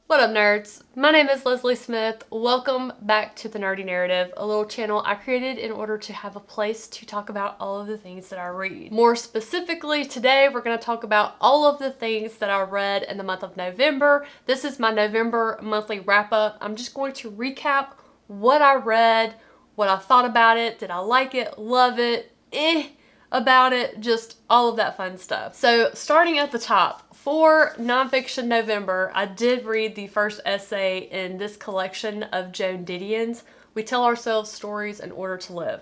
What up, nerds? My name is Leslie Smith. Welcome back to The Nerdy Narrative, a little channel I created in order to have a place to talk about all of the things that I read. More specifically, today we're going to talk about all of the things that I read in the month of November. This is my November monthly wrap-up. I'm just going to recap what I read, what I thought about it, did I like it, love it, about it, just all of that fun stuff. So starting at the top, for Nonfiction November, I did read the first essay in this collection of Joan Didion's, We Tell Ourselves Stories in Order to Live.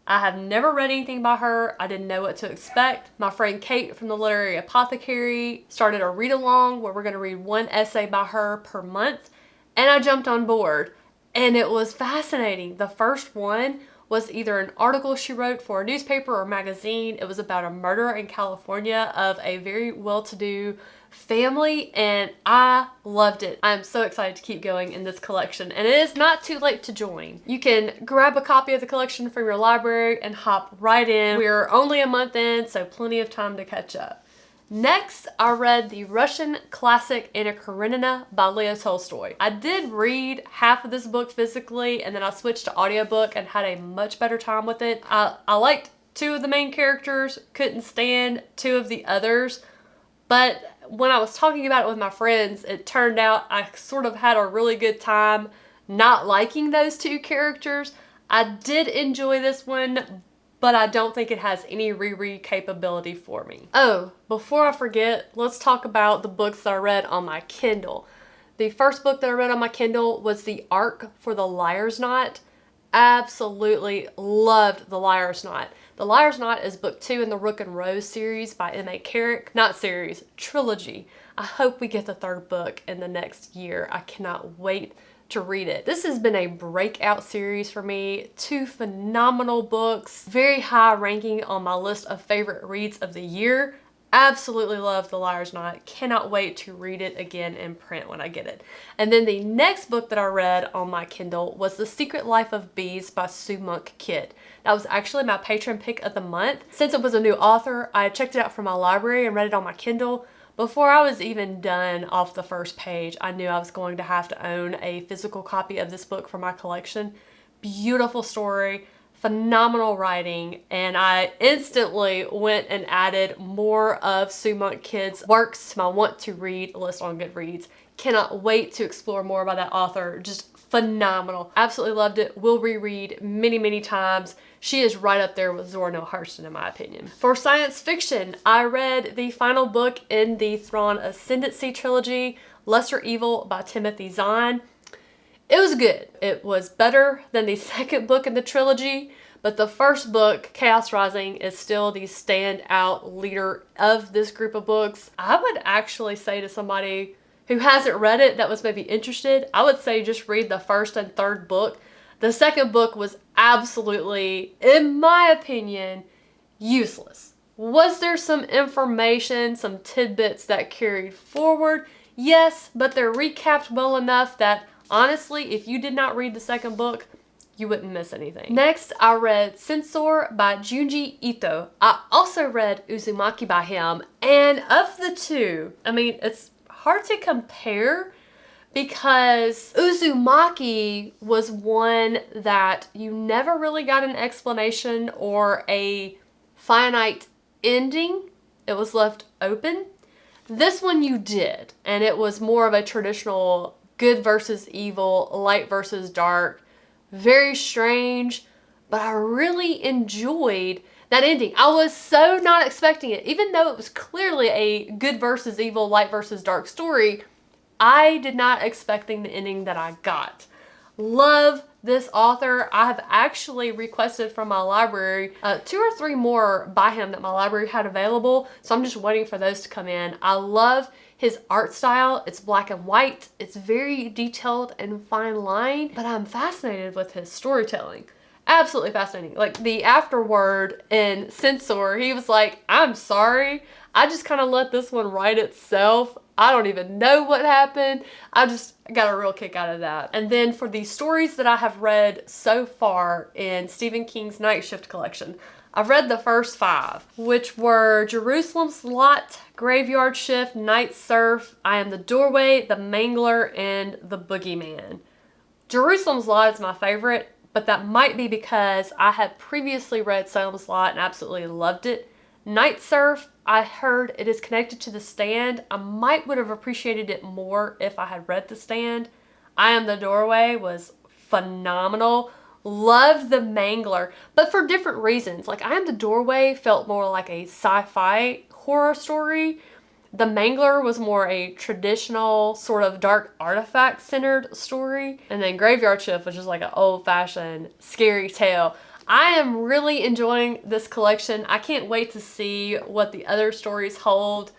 I have never read anything by her. I didn't know what to expect. My friend Kate from the Literary Apothecary started a read-along where we're going to read one essay by her per month, and I jumped on board, and it was fascinating. The first one was either an article she wrote for a newspaper or magazine. It was about a murder in California of a very well-to-do family, and I loved it. I'm so excited to keep going in this collection, and it is not too late to join. You can grab a copy of the collection from your library and hop right in. We're only a month in, so plenty of time to catch up. Next, I read the Russian classic Anna Karenina by Leo Tolstoy. I did read half of this book physically, and then I switched to audiobook and had a much better time with it. I liked two of the main characters, couldn't stand two of the others, but when I was talking about it with my friends, it turned out I sort of had a really good time not liking those two characters. I did enjoy this one, but I don't think it has any reread capability for me. Oh, before I forget, let's talk about the books that I read on my Kindle. The first book that I read on my Kindle was The Ark for the Liar's Knot. Absolutely loved The Liar's Knot. The Liar's Knot is book 2 in the Rook and Rose series by M.A. Carrick. Not series, trilogy. I hope we get the third book in the next year. I cannot wait to read it. This has been a breakout series for me. 2 phenomenal books, very high ranking on my list of favorite reads of the year. Absolutely love The Liar's Knot. Cannot wait to read it again in print when I get it. And then the next book that I read on my Kindle was The Secret Life of Bees by Sue Monk Kidd. That was actually my patron pick of the month. Since it was a new author, I checked it out from my library and read it on my Kindle. Before I was even done off the first page, I knew I was going to have to own a physical copy of this book for my collection. Beautiful story, phenomenal writing, and I instantly went and added more of Sue Monk Kidd's works to my want to read list on Goodreads. Cannot wait to explore more about that author. Just phenomenal. Absolutely loved it. Will reread many, many times. She is right up there with Zora Neale Hurston in my opinion. For science fiction, I read the final book in the Thrawn Ascendancy trilogy, Lesser Evil by Timothy Zahn. It was good. It was better than the second book in the trilogy, but the first book, Chaos Rising, is still the standout leader of this group of books. I would actually say to somebody who hasn't read it that was maybe interested, I would say just read the first and third book. The second book was absolutely, in my opinion, useless. Was there some information, some tidbits that carried forward? Yes, but they're recapped well enough that honestly, if you did not read the second book, you wouldn't miss anything. Next, I read Censor by Junji Ito. I also read Uzumaki by him, and of the two, I mean, it's hard to compare because Uzumaki was one that you never really got an explanation or a finite ending. It was left open. This one you did, and it was more of a traditional good versus evil, light versus dark. Very strange, but I really enjoyed that ending. I was so not expecting it. Even though it was clearly a good versus evil, light versus dark story, I did not expecting the ending that I got. Love this author. I have actually requested from my library 2 or 3 more by him that my library had available, so I'm just waiting for those to come in. I love his art style. It's black and white. It's very detailed and fine line, but I'm fascinated with his storytelling. Absolutely fascinating. Like the afterword in Censor, he was like, I'm sorry. I just kind of let this one write itself. I don't even know what happened. I just got a real kick out of that. And then for the stories that I have read so far in Stephen King's Night Shift collection, I've read the first 5, which were Jerusalem's Lot, Graveyard Shift, Night Surf, I Am the Doorway, The Mangler, and The Boogeyman. Jerusalem's Lot is my favorite, but that might be because I had previously read Salem's Lot and absolutely loved it. Night Surf, I heard it is connected to The Stand. I would have appreciated it more if I had read The Stand. I Am the Doorway was phenomenal. Loved The Mangler, but for different reasons. Like, I Am the Doorway felt more like a sci-fi horror story. The Mangler was more a traditional sort of dark artifact centered story. And then Graveyard Shift was just like an old fashioned scary tale. I am really enjoying this collection. I can't wait to see what the other stories hold.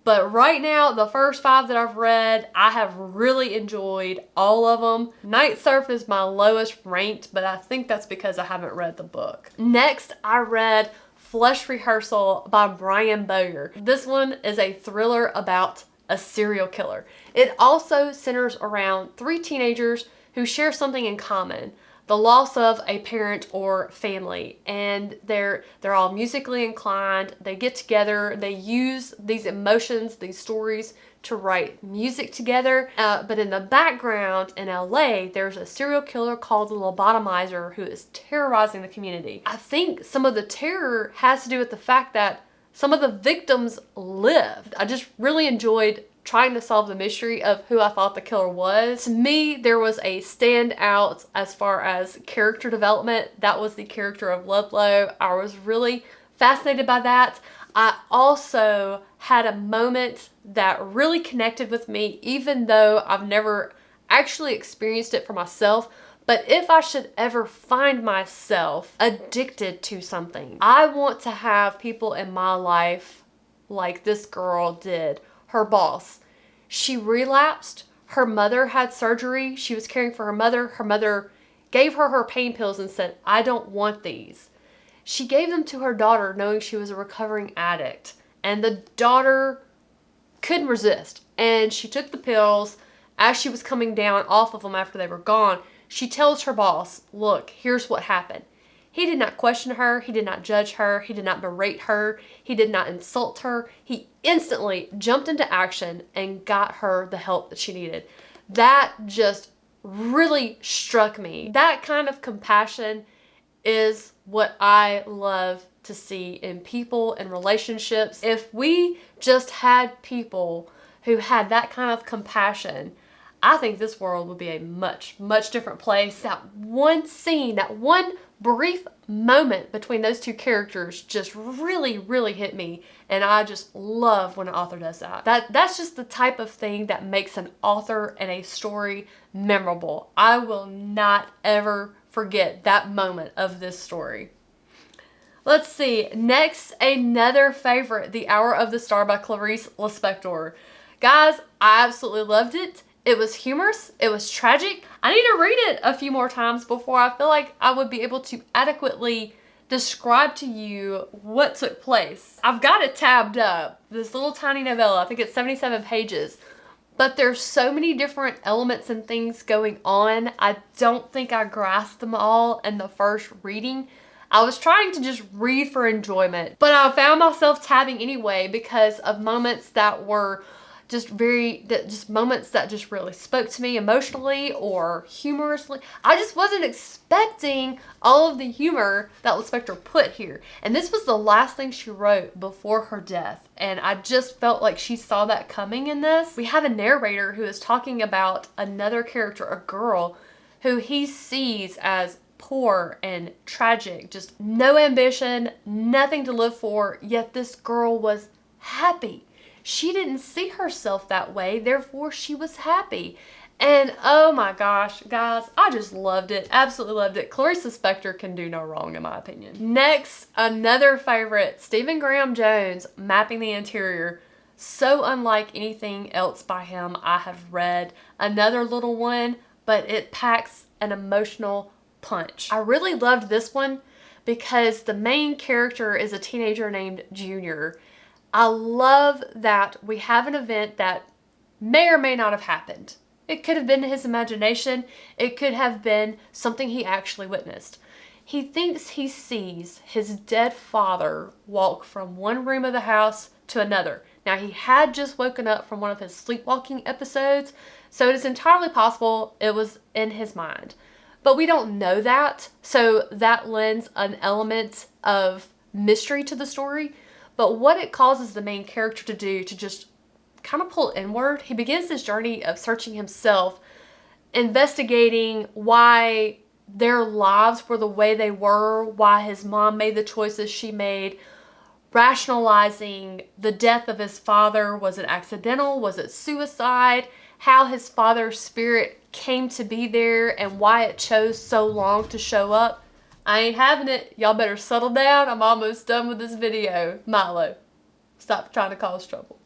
But right now, the first 5 that I've read, I have really enjoyed all of them. Night Surf is my lowest ranked, but I think that's because I haven't read the book. Next, I read Flesh Rehearsal by Brian Bowyer. This one is a thriller about a serial killer. It also centers around 3 teenagers who share something in common: the loss of a parent or family, and they're all musically inclined. They get together, they use these emotions, these stories to write music together. But in the background in LA, there's a serial killer called the Lobotomizer who is terrorizing the community. I think some of the terror has to do with the fact that some of the victims lived. I just really enjoyed trying to solve the mystery of who I thought the killer was. To me, there was a standout as far as character development. That was the character of Ludlow. I was really fascinated by that. I also had a moment that really connected with me, even though I've never actually experienced it for myself. But if I should ever find myself addicted to something, I want to have people in my life like this girl did. Her boss. She relapsed. Her mother had surgery. She was caring for her mother. Her mother gave her her pain pills and said, "I don't want these." She gave them to her daughter knowing she was a recovering addict. And the daughter couldn't resist. And she took the pills. As she was coming down off of them after they were gone, she tells her boss, "Look, here's what happened." He did not question her. He did not judge her. He did not berate her. He did not insult her. He instantly jumped into action and got her the help that she needed. That just really struck me. That kind of compassion is what I love to see in people and relationships. If we just had people who had that kind of compassion, I think this world would be a much, much different place. That one scene, that one brief moment between those 2 characters just really, really hit me. And I just love when an author does that. That's just the type of thing that makes an author and a story memorable. I will not ever forget that moment of this story. Let's see. Next, another favorite, The Hour of the Star by Clarice Lispector. Guys, I absolutely loved it. It was humorous. It was tragic. I need to read it a few more times before I feel like I would be able to adequately describe to you what took place. I've got it tabbed up, this little tiny novella. I think it's 77 pages. But there's so many different elements and things going on. I don't think I grasped them all in the first reading. I was trying to just read for enjoyment, but I found myself tabbing anyway because of moments that were just moments that just really spoke to me emotionally or humorously. I just wasn't expecting all of the humor that Lispector put here. And this was the last thing she wrote before her death. And I just felt like she saw that coming in this. We have a narrator who is talking about another character, a girl, who he sees as poor and tragic, just no ambition, nothing to live for, yet this girl was happy. She didn't see herself that way, therefore she was happy. And oh my gosh, guys, I just loved it. Absolutely loved it. Clarice Lispector can do no wrong in my opinion. Next, another favorite, Stephen Graham Jones, Mapping the Interior. So unlike anything else by him I have read. Another little one, but it packs an emotional punch. I really loved this one because the main character is a teenager named Junior. I love that we have an event that may or may not have happened. It could have been his imagination. It could have been something he actually witnessed. He thinks he sees his dead father walk from one room of the house to another. Now, he had just woken up from one of his sleepwalking episodes, so it is entirely possible it was in his mind. But we don't know that, so that lends an element of mystery to the story. But what it causes the main character to do to just kind of pull inward, he begins this journey of searching himself, investigating why their lives were the way they were, why his mom made the choices she made, rationalizing the death of his father. Was it accidental? Was it suicide? How his father's spirit came to be there and why it chose so long to show up. I ain't having it. Y'all better settle down. I'm almost done with this video. Milo, stop trying to cause trouble.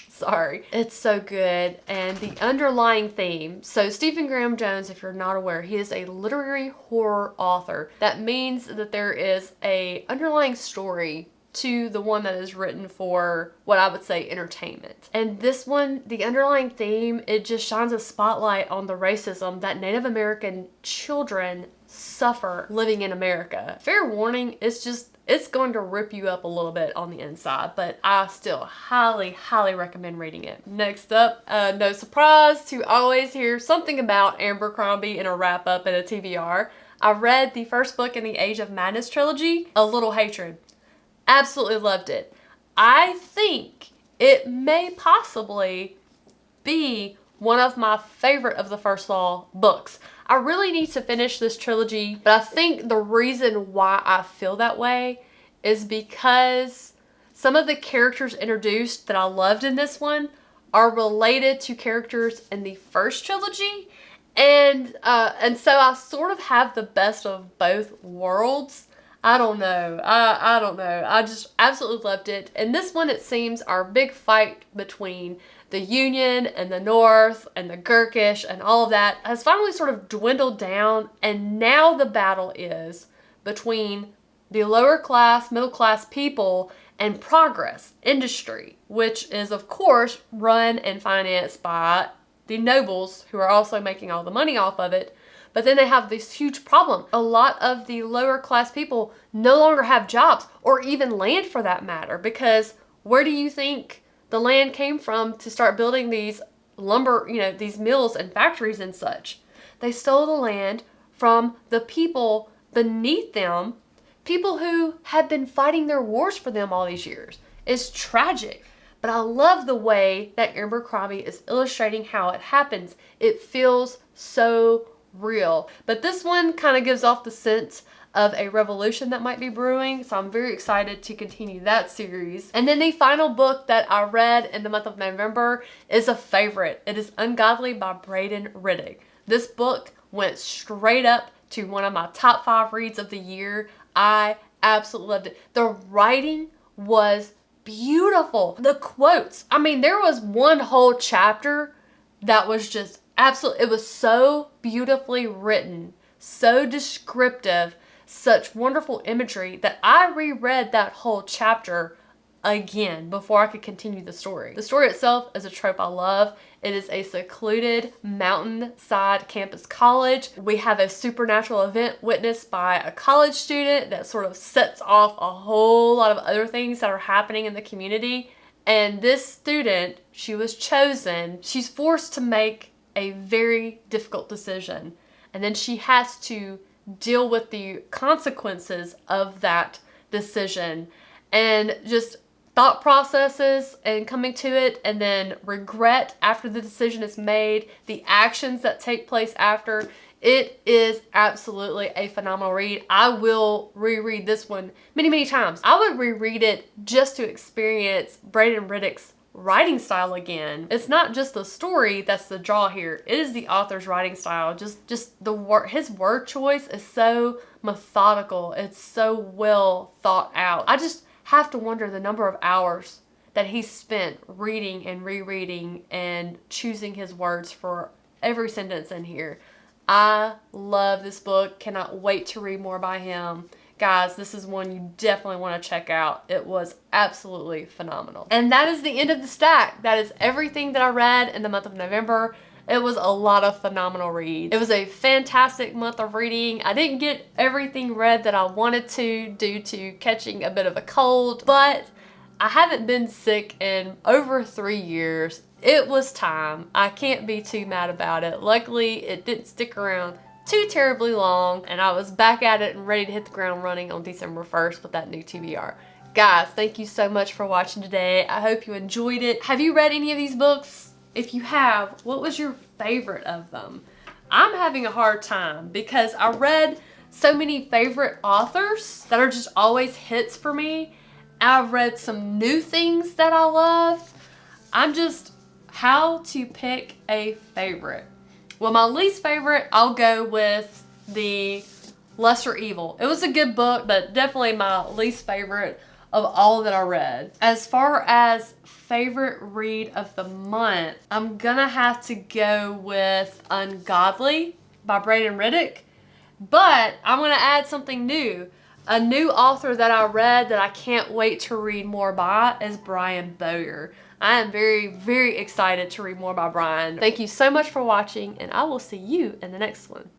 Sorry. It's so good. And the underlying theme. So Stephen Graham Jones, if you're not aware, he is a literary horror author. That means that there is a underlying story to the one that is written for what I would say entertainment. And this one, the underlying theme, it just shines a spotlight on the racism that Native American children suffer living in America. Fair warning, it's going to rip you up a little bit on the inside, but I still highly, highly recommend reading it. Next up, no surprise to always hear something about Abercrombie in a wrap-up and a TBR. I read the first book in the Age of Madness trilogy, A Little Hatred. Absolutely loved it. I think it may possibly be one of my favorite of the First Law books. I really need to finish this trilogy, but I think the reason why I feel that way is because some of the characters introduced that I loved in this one are related to characters in the first trilogy, and so I sort of have the best of both worlds. I don't know. I don't know. I just absolutely loved it. And this one, it seems, our big fight between the Union and the North and the Gurkish and all of that has finally sort of dwindled down. And now the battle is between the lower class, middle class people and progress industry, which is, of course, run and financed by the nobles who are also making all the money off of it. But then they have this huge problem. A lot of the lower class people no longer have jobs or even land for that matter, because where do you think the land came from to start building these lumber, these mills and factories and such? They stole the land from the people beneath them, people who had been fighting their wars for them all these years. It's tragic. But I love the way that Abercrombie is illustrating how it happens. It feels so real. But this one kind of gives off the sense of a revolution that might be brewing, so I'm very excited to continue that series. And then the final book that I read in the month of November is a favorite. It is Ungodly by Braden Riddick. This book went straight up to one of my top 5 reads of the year. I absolutely loved it. The writing was beautiful. The quotes, I mean, there was one whole chapter that was just absolutely, it was so beautifully written, so descriptive, such wonderful imagery that I reread that whole chapter again before I could continue the story. The story itself is a trope I love. It is a secluded mountainside campus college. We have a supernatural event witnessed by a college student that sort of sets off a whole lot of other things that are happening in the community. And this student, she was chosen, she's forced to make a very difficult decision, and then she has to deal with the consequences of that decision and just thought processes and coming to it, and then regret after the decision is made, the actions that take place after. It is absolutely a phenomenal read. I will reread this one many, many times. I would reread it just to experience Braden Riddick's writing style again. It's not just the story that's the draw here. It is the author's writing style. Just the his word choice is so methodical. It's so well thought out. I just have to wonder the number of hours that he spent reading and rereading and choosing his words for every sentence in here. I love this book. Cannot wait to read more by him. Guys, this is one you definitely want to check out. It was absolutely phenomenal. And that is the end of the stack. That is everything that I read in the month of November. It was a lot of phenomenal reads. It was a fantastic month of reading. I didn't get everything read that I wanted to due to catching a bit of a cold, but I haven't been sick in over 3 years. It was time. I can't be too mad about it. Luckily, it didn't stick around too terribly long, and I was back at it and ready to hit the ground running on December 1st with that new TBR. Guys, thank you so much for watching today. I hope you enjoyed it. Have you read any of these books? If you have, what was your favorite of them? I'm having a hard time because I read so many favorite authors that are just always hits for me. I've read some new things that I loved. I'm just, how to pick a favorite. Well, my least favorite, I'll go with The Lesser Evil. It was a good book, but definitely my least favorite of all that I read. As far as favorite read of the month, I'm gonna have to go with Ungodly by Braden Riddick, but I'm gonna add something new. A new author that I read that I can't wait to read more by is Brian Bowyer. I am very, very excited to read more by Brian. Thank you so much for watching, and I will see you in the next one.